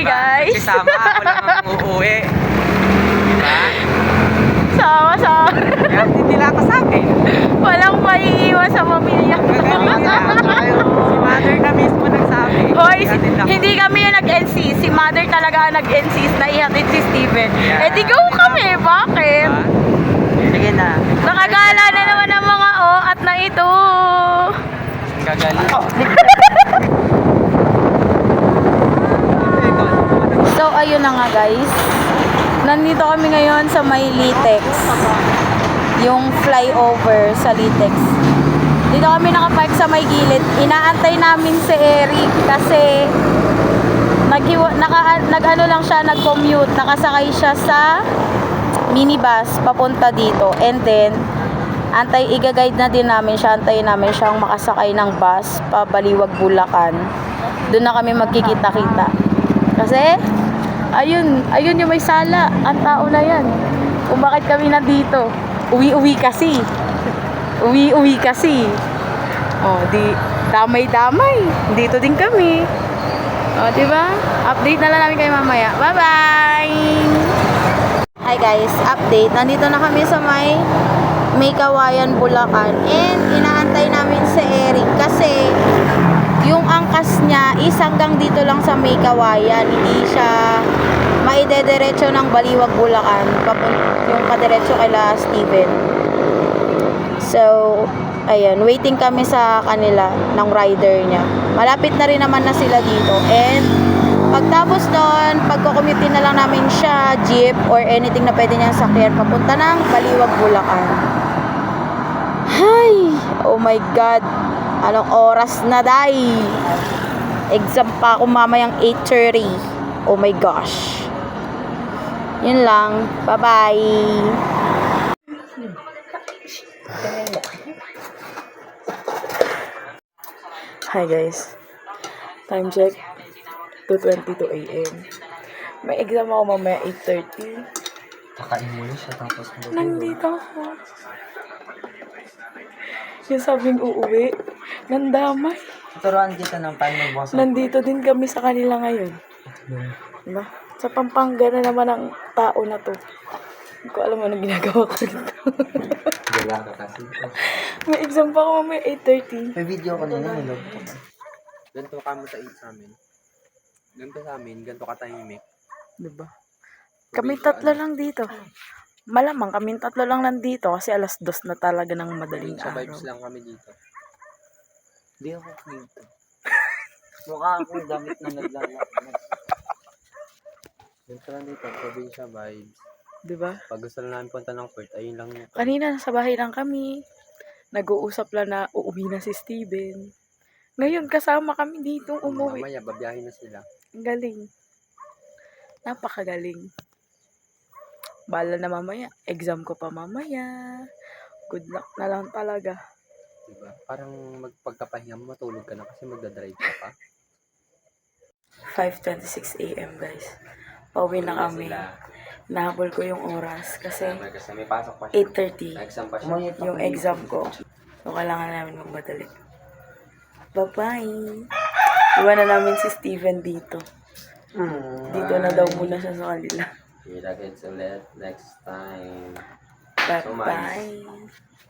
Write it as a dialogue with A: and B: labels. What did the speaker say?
A: guys.
B: Kasi sama ako lang ang uuwi. Diba?
A: Sama.
B: Kaya hindi nila kasama.
A: Walang maiiwan sa pamilya.
B: Gagawin nila. Si mother na mismo nagsabi.
A: Hoy,
B: Ihatid ako.
A: hindi kami yung nag-insist. Si mother talaga ang nag-insist na ihatid si Steven.
B: Yeah.
A: Eh di go kami. Bakit?
B: Diba? Sige na.
A: Nakagala na naman ang mga at na ito.
B: Gagaling.
A: So ayun na nga guys. Nandito kami ngayon sa may Litex. Yung flyover sa Litex. Dito kami nakapark sa may gilid. Inaantay namin si Eric kasi nag-ano lang siya, nag-commute. Nakasakay siya sa minibus papunta dito. And then i-guide na din namin siya. Antayin namin siyang makasakay ng bus pabaliwag Bulacan. Doon na kami magkikita-kita. Kasi ayun yung may sala. Ang tao na yan. Kung bakit kami nandito. Uwi-uwi kasi. Oh, di damay-damay. Dito din kami. Oh, di ba? Update na lang namin kayo mamaya. Bye-bye. Hi guys, update. Nandito na kami sa may Kawayan, Bulacan. And inaantay namin si Eric kasi yung angkas niya is hanggang dito lang sa may Kawayan. Hindi siya maidediretso ng Baliwag, Bulacan. Yung padiretso kila Steven. So, ayan, waiting kami sa kanila ng rider niya. Malapit na rin naman na sila dito. And pagtapos nun, pagkukumute na lang namin siya, jeep or anything na pwede niyang sakyan papunta ng Baliwag, Bulacan. Ay, oh my God. Anong oras na, day? Exam pa ako mamayang 8:30. Oh my gosh. Yun lang. Bye-bye. Hi guys. Time check. 2:22 AM. May exam ako mamaya 8:30.
B: Kakain muna siya tapos
A: Nandito ako. Yung sabing uuwi, nandamay.
B: turuan kita ng paano magbukas.
A: Nandito din kami sa kanila ngayon. Diba? Sa Pampanga na naman ang tao na to. Hindi ko alam anong ginagawa ko dito.
B: Gala ka kasi.
A: May exam pa ako mamaya 8:30.
B: May video ko nila, nilog ko. Ganito ka mo sa sa amin. Ganito sa amin, ganito ka tahimik.
A: Diba? Kami tatlo lang dito. Malamang kami tatlo lang nandito kasi 2:00 na talaga ng madaling
B: Sa
A: araw.
B: vibes lang kami dito. Hindi ako dito. Mukha akong damit na naglalakad. Ganito lang dito, probinsya vibes.
A: Diba?
B: Pag gusto lang namin punta ng port, ayun lang.
A: Kanina nasa bahay lang kami. Nag-uusap lang na uuwi na si Steven. Ngayon kasama kami dito umuwi.
B: Mamaya, babiyahin na sila.
A: Ang galing. Napakagaling. Bala na mamaya. Exam ko pa mamaya. Good luck na lang talaga.
B: Diba? Parang magpagkapahinga mo, matulog ka na kasi magdadrive ka pa.
A: 5:26 AM guys. Pauwi na kami. Nahabol ko yung oras kasi
B: Kasi may pasok pa
A: 8:30
B: Exam pa siya.
A: yung exam ko. So kailangan namin magmadali. Bye-bye. Iwan na namin si Steven dito. Dito na daw muna siya sa kanila.
B: Kita-kits ulit next time.
A: Bye-bye.